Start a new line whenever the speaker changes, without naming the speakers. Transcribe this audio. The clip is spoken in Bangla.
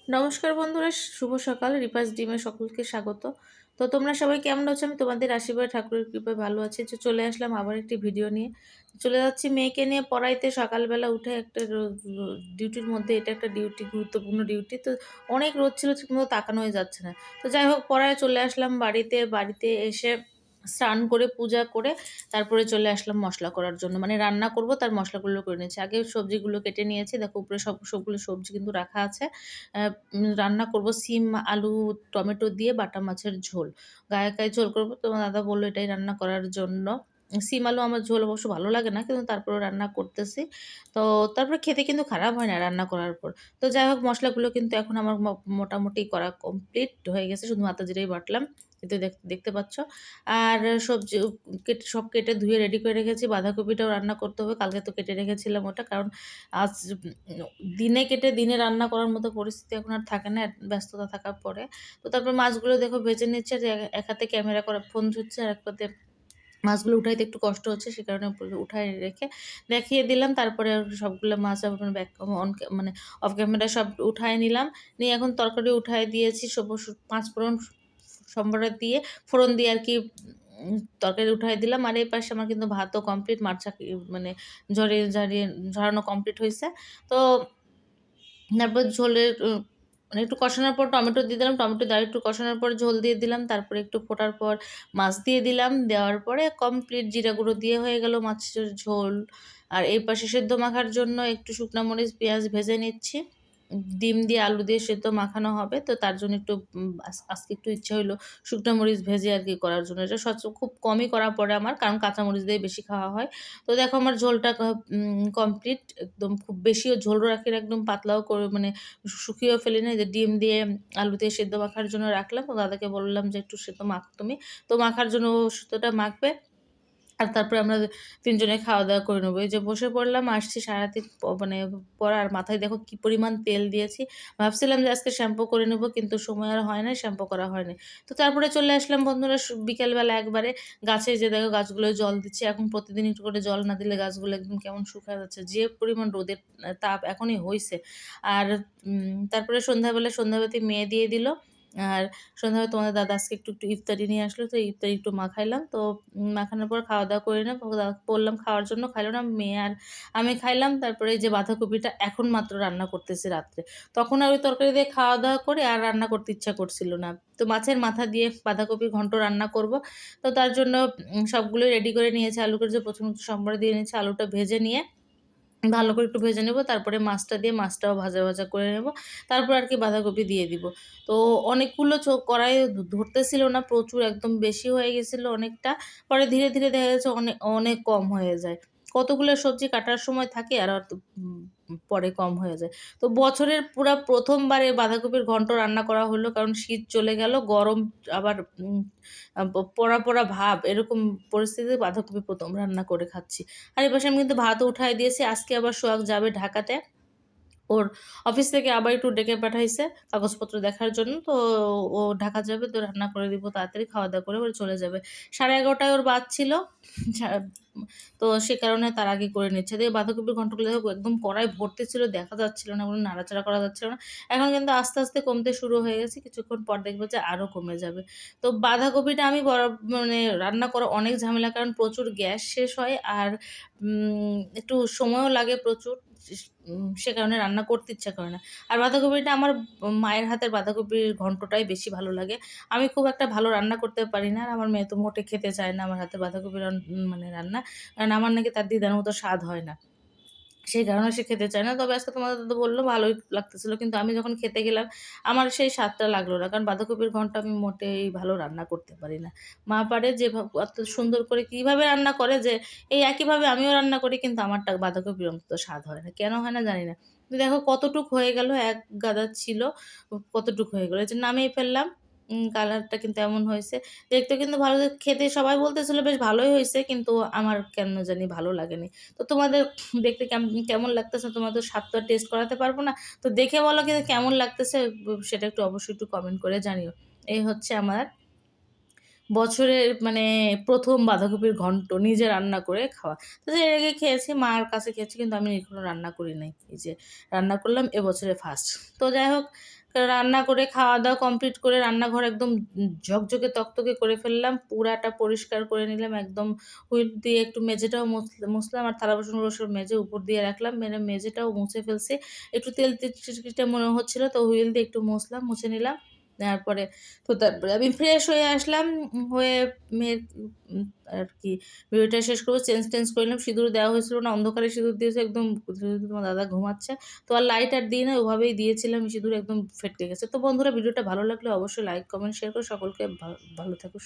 নমস্কার বন্ধুরা, শুভ সকাল। রিপাস ডিমে সকলকে স্বাগত। তো তোমরা সবাই কেমন আছো? আমি তোমাদের আশীর্বাদ ঠাকুরের কৃপায় ভালো আছি। তো চলে আসলাম আবার একটি ভিডিও নিয়ে। চলে যাচ্ছি মেয়েকে নিয়ে পড়াইতে। সকালবেলা উঠে একটা ডিউটির মধ্যে এটা একটা ডিউটি, গুরুত্বপূর্ণ ডিউটি। তো অনেক রোদ ছিল, ঠিকমতো তাকানোই যাচ্ছে না। তো যাই হোক, পড়ায় চলে আসলাম বাড়িতে। বাড়িতে এসে স্নান করে পূজা করে তারপরে চলে আসলাম মশলা করার জন্য। মানে রান্না করব, তার মশলাগুলো করে নিয়েছি। আগে সবজিগুলো কেটে নিয়েছি। দেখো উপরে সবগুলো সবজি কিন্তু রাখা আছে। রান্না করব সিম, আলু, টমেটো দিয়ে বাটা মাছের ঝোল। গায়ে, গায়ে ঝোল করব। তো আমার দাদা বলল এটাই রান্না করার জন্য। সিম, আলু আমার ঝোল অবশ্য ভালো লাগে না। কিন্তু তারপরেও রান্না করতেছি। তো তারপরে খেতে কিন্তু খারাপ হয় না রান্না করার পর। তো যাই হোক, মসলাগুলো কিন্তু এখন আমার মোটামুটি করা কমপ্লিট হয়ে গেছে। শুধু আদা জিরাই বাটলাম। এই তো দেখতে পাচ্ছ। আর সবজি সব কেটে ধুয়ে রেডি করে রেখেছি। বাঁধাকপিটাও রান্না করতে হবে। কালকে তো কেটে রেখেছিলাম ওটা। কারণ আজ দিনে কেটে দিনে রান্না করার মতো পরিস্থিতি এখন আর থাকে না, ব্যস্ততা থাকার পরে। তো তারপর মাছগুলো দেখো ভেজে নিচ্ছে। যে এক হাতে ক্যামেরা করা ফোন ধরছে, আর এক হাতে মাছগুলো উঠাইতে একটু কষ্ট হচ্ছে। সে কারণে উঠায় রেখে দেখিয়ে দিলাম। তারপরে সবগুলো মাছ আবার মানে অফ ক্যামেরা সব উঠায় নিলাম। নিয়ে এখন তরকারি উঠায় দিয়েছি। ৫ ফোড়ন সম্বারে দিয়ে, ফোড়ন দিয়ে আরকি তরকারি উঠায় দিলাম। আর এই পাশে আমার কিন্তু ভাতও কমপ্লিট। মানে ঝরানো কমপ্লিট হইছে। তো তারপর ঝোলের মানে একটু কষানোর পর টমেটো দিয়ে দিলাম। টমেটো দিয়ে আরেকটু কষানোর পর ঝোল দিয়ে দিলাম। তারপরে একটু ফোটার পর মাছ দিয়ে দিলাম। দেওয়ার পরে কমপ্লিট জিরা গুঁড়ো দিয়ে হয়ে গেল মাছের ঝোল। আর এই পাশে সেদ্ধ মাখার জন্য একটু শুকনা মরিচ, পেঁয়াজ ভেজে নিচ্ছি। ডিম দিয়ে আলু দিয়ে সেদ্ধ মাখানো হবে। তো তার জন্য একটু আজকে একটু ইচ্ছা হইলো শুকনা মরিচ ভেজে আরকি করার জন্য। এটা খুব কমই করা পড়ে আমার, কারণ কাঁচা মরিচ দিয়ে বেশি খাওয়া হয়। তো দেখো আমার ঝোলটা কমপ্লিট। একদম খুব বেশিও ঝোল রাখি না, একদম পাতলাও করে মানে শুকিয়েও ফেলি না। এই যে ডিম দিয়ে আলু দিয়ে সেদ্ধ মাখার জন্য রাখলাম। তো দাদাকে বললাম যে, "একটু সেদ্ধ মাখো তুমি।" তো মাখার জন্য ও সেদ্ধটা মাখবে। আর তারপরে আমরা ৩ জনে খাওয়া-দাওয়া করে নেবো। এই যে বসে পড়লাম, আসছি সারাদিন মানে পর, আর মাথায় দেখো কি পরিমাণ তেল দিয়েছি। ভাবছিলাম যে আজকে শ্যাম্পু করে নেবো, কিন্তু সময় আর হয় নাই, শ্যাম্পু করা হয়নি। তো তারপরে চলে আসলাম বন্ধুরা বিকেলবেলা একবারে গাছে, যে দেখো গাছগুলোয় জল দিচ্ছি। এখন প্রতিদিন একটু করে জল না দিলে গাছগুলো একদম কেমন শুকায় যাচ্ছে। যে পরিমাণ রোদের তাপ এখনই হইছে। আর তারপরে সন্ধ্যাবাতি মেয়ে দিয়ে দিল। আর সন্ধ্যাবেলা তোমাদের দাদা আজকে একটু ইফতারি নিয়ে আসলো। তো ইফতারি একটু মাখাইলাম। তো মাখানোর পর খাওয়া-দাওয়া করে না বললাম খাওয়ার জন্য, খাইল না। মেয়ে আর আমি খাইলাম। তারপরে এই যে বাঁধাকপিটা এখন মাত্র রান্না করতেছি রাত্রে। তখন আর ওই তরকারি দিয়ে খাওয়া-দাওয়া করে আর রান্না করতে ইচ্ছা করছিল না। তো মাছের মাথা দিয়ে বাঁধাকপির ঘন্ট রান্না করব। তো তার জন্য সবগুলোই রেডি করে নিয়েছি। আলুকে যে প্রথমে একটু সম্বরে দিয়ে নিয়েছি। আলুটা ভেজে নিয়ে ভালো করে একটু ভেজে নেব। তারপরে মাছটা দিয়ে মাছটাও ভাজা, ভাজা করে নেব। তারপর আরকি বাঁধাকপি দিয়ে দিব। তো অনেকগুলো কড়াইয়ে ধরতেছিল না, প্রচুর একদম বেশি হয়ে গেছিল অনেকটা। পরে ধীরে, ধীরে দেখা যাচ্ছে অনেক, অনেক কম হয়ে যায়। কতগুলো সবজি কাটার সময় থাকে, আর পরে কম হয়ে যায়। তো বছরের পুরা ১ম বার এই বাঁধাকপির ঘন্ট রান্না করা হলো। কারণ শীত চলে গেল, গরম আবার উম আ পোড়া, পোড়া ভাব, এরকম পরিস্থিতিতে বাঁধাকপি ১ম রান্না করে খাচ্ছি। আর এপাশে আমি কিন্তু ভাতও উঠায় দিয়েছি। আজকে আবার সোহাগ যাবে ঢাকাতে। ওর অফিস থেকে আবার একটু ডেকে পাঠাইছে কাগজপত্র দেখার জন্য। তো ও ঢাকা যাবে, তো রান্না করে দিব তাড়াতাড়ি, খাওয়া-দাওয়া করে ও চলে যাবে। 11:30টায় ওর বাস ছিল। সা তো সে কারণে তার আগে করে নিচ্ছে। দিয়ে বাঁধাকপির ঘন্টগুলো দেখো একদম কড়াই ভর্তি ছিল, দেখা যাচ্ছিল না, কোনো নাড়াচাড়া করা যাচ্ছিল না। এখন কিন্তু আস্তে, আস্তে কমতে শুরু হয়ে গেছে। কিছুক্ষণ পর দেখবে যে আরো কমে যাবে। তো বাঁধাকপিটা আমি মানে রান্না করা অনেক ঝামেলা, কারণ প্রচুর গ্যাস শেষ হয়। আর একটু সময়ও লাগে প্রচুর। সে কারণে রান্না করতে ইচ্ছা করে না। আর বাঁধাকপিটা আমার মায়ের হাতের বাঁধাকপির ঘন্টটাই বেশি ভালো লাগে। আমি খুব একটা ভালো রান্না করতে পারি না। আর আমার মেয়ে তো মোটে খেতে চায় না আমার হাতের বাঁধাকপি মানে রান্না। কারণ আমার নাকি তার দিদার মতো স্বাদ হয় না। সেই কারণে সে খেতে চায় না। তবে আজকে তোমাদের দাদা বলল ভালোই লাগতেছিল। কিন্তু আমি যখন খেতে গেলাম, আমার সেই স্বাদটা লাগলো না। কারণ বাঁধাকপির ঘন্ট আমি মোটেই ভালো রান্না করতে পারি না। মা পারে যে এত সুন্দর করে কিভাবে রান্না করে, যে এই একইভাবে আমিও রান্না করি, কিন্তু আমারটা বাঁধাকপির অন্তত স্বাদ হয় না। কেন হয় না জানি না। তো দেখো কতটুক হয়ে গেল, এক গাদা ছিল, কতটুক হয়ে গেল। এই যে নামিয়ে ফেললাম। কালারটা কিন্তু এমন হয়েছে। দেখতে কিন্তু ভালো, খেতে সবাই বলতেছিল বেশ ভালোই হইছে। কিন্তু আমার কেন জানি ভালো লাগেনি। তো তোমাদের দেখতে কেমন লাগতেছে? তোমাদের স্বাদ তো আর টেস্ট করাতে পারব না। তো দেখে বলো কিন্তু কেমন লাগতেছে, সেটা একটু অবশ্যই একটু কমেন্ট করে জানিও। এই হচ্ছে আমার বছরের মানে ১ম বাঁধাকপির ঘন্ট নিজে রান্না করে খাওয়া। তো এর আগে খেয়েছি, মার কাছে খেয়েছি, কিন্তু আমি এখনো রান্না করি নাই। এই যে রান্না করলাম এবছরে ফার্স্ট। তো যাই হোক, রান্না করে খাওয়া-দাওয়া কমপ্লিট করে রান্নাঘর একদম ঝকঝকে তকতকে করে ফেললাম। পুরাটা পরিষ্কার করে নিলাম। একদম হুইপ দিয়ে একটু মেঝেটাও মুছলাম আর থালা-বাসনগুলো সব মেজে উপর দিয়ে রাখলাম। মেঝেটাও মুছে ফেলছি। একটু তেল চিটচিটে মনে হচ্ছিল তো হুইল দিয়ে একটু মুছলাম, মুছে নিলাম। তারপরে তারপরে আমি ফ্রেশ হয়ে আসলাম। হয়ে মেয়ের উম আরকি ভিডিওটা শেষ করব। চেঞ্জ-টেঞ্জ করে নিলাম। সিঁদুর দেওয়া হয়েছিল না, অন্ধকারে সিঁদুর দিয়েছে একদম। তোমার দাদা ঘুমাচ্ছে। তো আর লাইট আর দিই না, ওভাবেই দিয়েছিলাম। সিঁদুর একদম ফেটকে গেছে। তো বন্ধুরা ভিডিওটা ভালো লাগলে অবশ্যই লাইক, কমেন্ট, শেয়ার করে সকলকে ভালো থেকো।